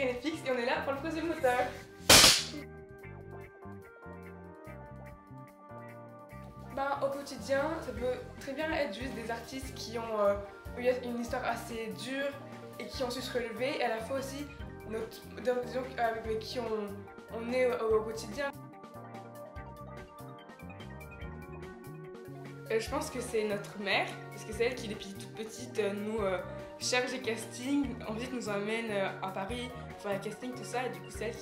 rien n'est fixe et on est là pour le troisième moteur. Ben, au quotidien, ça peut très bien être juste des artistes qui ont eu une histoire assez dure et qui ont su se relever, et à la fois aussi avec qui on est au quotidien. Je pense que c'est notre mère, parce que c'est elle qui, depuis toute petite, nous cherche des castings, ensuite nous emmène à Paris pour faire les castings, tout ça, et du coup c'est elle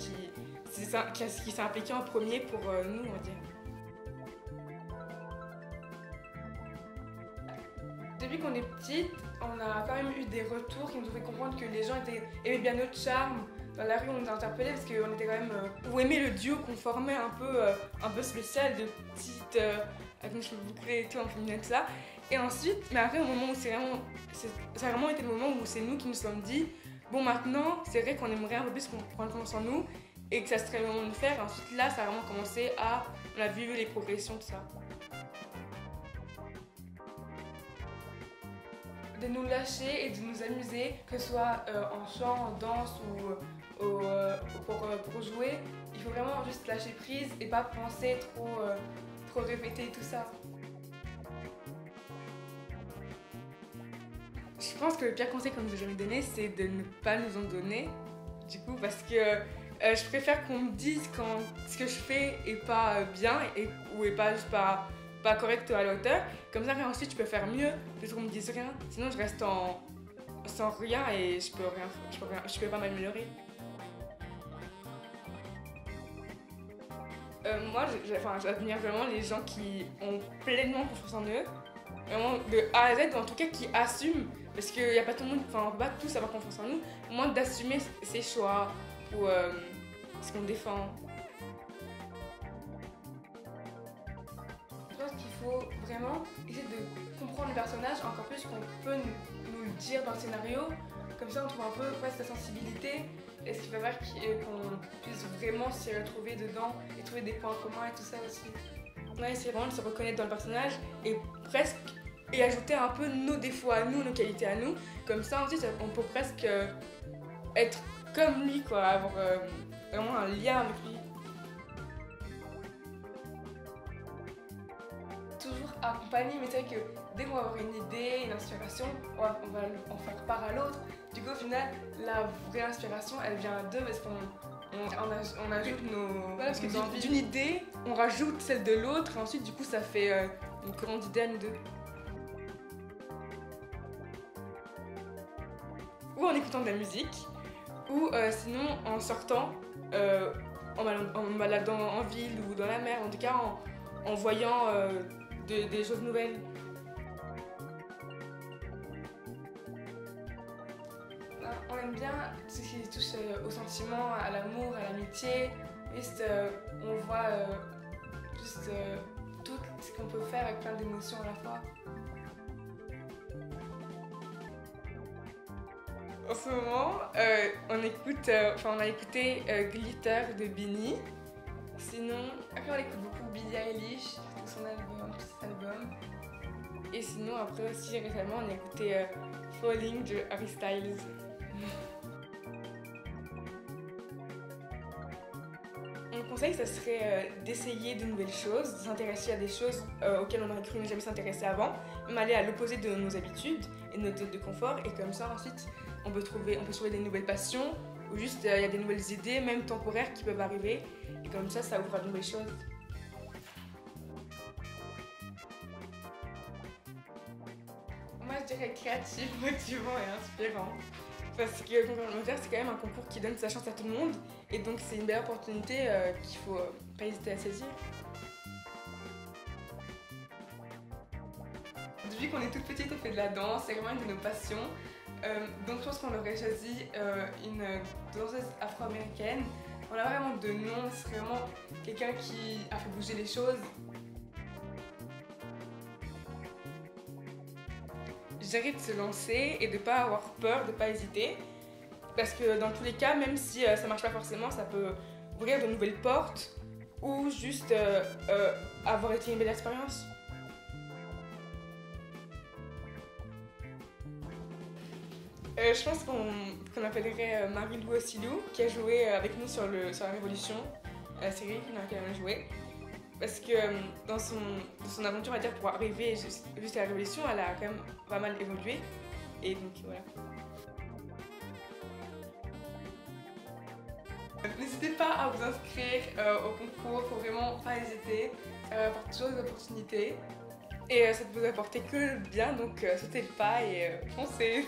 qui s'est impliquée en premier pour nous, on va dire. Depuis qu'on est petite, on a quand même eu des retours qui nous ont fait comprendre que les gens aimaient bien notre charme. Dans la rue, on nous a interpellés parce qu'on était quand même... Ou aimaient le duo qu'on formait un peu spécial, de petites... avec nos cheveux bouclés et tout, en féminin, tout ça. Et ensuite, mais après, au moment où ça a vraiment été le moment où c'est nous qui nous sommes dit bon, maintenant, c'est vrai qu'on aimerait un peu plus prendre confiance en nous et que ça serait le moment de le faire. Et ensuite, là, ça a vraiment commencé à... On a vu les progressions, tout ça. De nous lâcher et de nous amuser, que ce soit en chant, en danse ou pour jouer. Il faut vraiment juste lâcher prise et pas penser trop répéter tout ça. Je pense que le pire conseil qu'on nous a jamais donné, c'est de ne pas nous en donner. Du coup, parce que je préfère qu'on me dise quand ce que je fais est pas bien ou est pas correct à la hauteur. Comme ça, ensuite, je peux faire mieux, plutôt qu'on me dise rien. Sinon, je reste sans rien et je peux pas m'améliorer. Moi, j'admire vraiment les gens qui ont pleinement confiance en eux, vraiment de A à Z, ou en tout cas qui assument, parce qu'il n'y a pas tout le monde, on peut pas tous avoir confiance en nous, au moins d'assumer ses choix ou ce qu'on défend. Je pense qu'il faut vraiment essayer de comprendre le personnage encore plus qu'on peut nous le dire dans le scénario. Comme ça, on trouve un peu sa sensibilité et ce qui va faire qu'on puisse vraiment s'y retrouver dedans et trouver des points communs et tout ça aussi. On a essayé vraiment de se reconnaître dans le personnage et ajouter un peu nos défauts à nous, nos qualités à nous. Comme ça, ensuite, on peut presque être comme lui, quoi, avoir vraiment un lien avec lui. Toujours accompagné, mais c'est vrai que dès qu'on va avoir une idée, une inspiration, on va en faire part à l'autre. Du coup, au final, la vraie inspiration, elle vient d'eux parce qu'on ajoute nos envies. D'une idée, on rajoute celle de l'autre, et ensuite, du coup, ça fait une grande idée à nous deux. Ou en écoutant de la musique, ou sinon en sortant, en me baladant en ville ou dans la mer, en tout cas en voyant des choses nouvelles. On aime bien tout ce qui touche au sentiment, à l'amour, à l'amitié. Juste, on voit tout ce qu'on peut faire avec plein d'émotions à la fois. En ce moment, on a écouté Glitter de Beanie. Sinon, après on écoute beaucoup Billie Eilish, tout son album. Et sinon, après aussi récemment, on a écouté Falling de Harry Styles. Mon conseil, ça serait d'essayer de nouvelles choses, de s'intéresser à des choses auxquelles on aurait cru ne jamais s'intéresser avant, même aller à l'opposé de nos habitudes et de notre zone de confort. Et comme ça, ensuite, on peut trouver des nouvelles passions ou juste il y a des nouvelles idées, même temporaires, qui peuvent arriver. Et comme ça ouvre à de nouvelles choses. Moi, je dirais créatif, motivant et inspirant. Parce que le concours alimentaire, c'est quand même un concours qui donne sa chance à tout le monde. Et donc, c'est une belle opportunité qu'il faut pas hésiter à saisir. Depuis qu'on est toute petite, on fait de la danse, c'est vraiment une de nos passions. Donc, je pense qu'on aurait choisi une danseuse afro-américaine. On a vraiment de nom, c'est vraiment quelqu'un qui a fait bouger les choses. J'arrête de se lancer et de ne pas avoir peur, de ne pas hésiter. Parce que dans tous les cas, même si ça ne marche pas forcément, ça peut ouvrir de nouvelles portes ou juste avoir été une belle expérience. Je pense qu'on appellerait Marie-Lou Ossilou, qui a joué avec nous sur la Révolution, la série dans laquelle elle a joué. Parce que dans son aventure, on va dire, pour arriver jusqu'à la Révolution, elle a quand même pas mal évolué. Et donc voilà. N'hésitez pas à vous inscrire au concours, faut vraiment pas hésiter. Ça apporte toujours des opportunités. Et ça ne vous apporter que le bien, donc sautez le pas et foncez.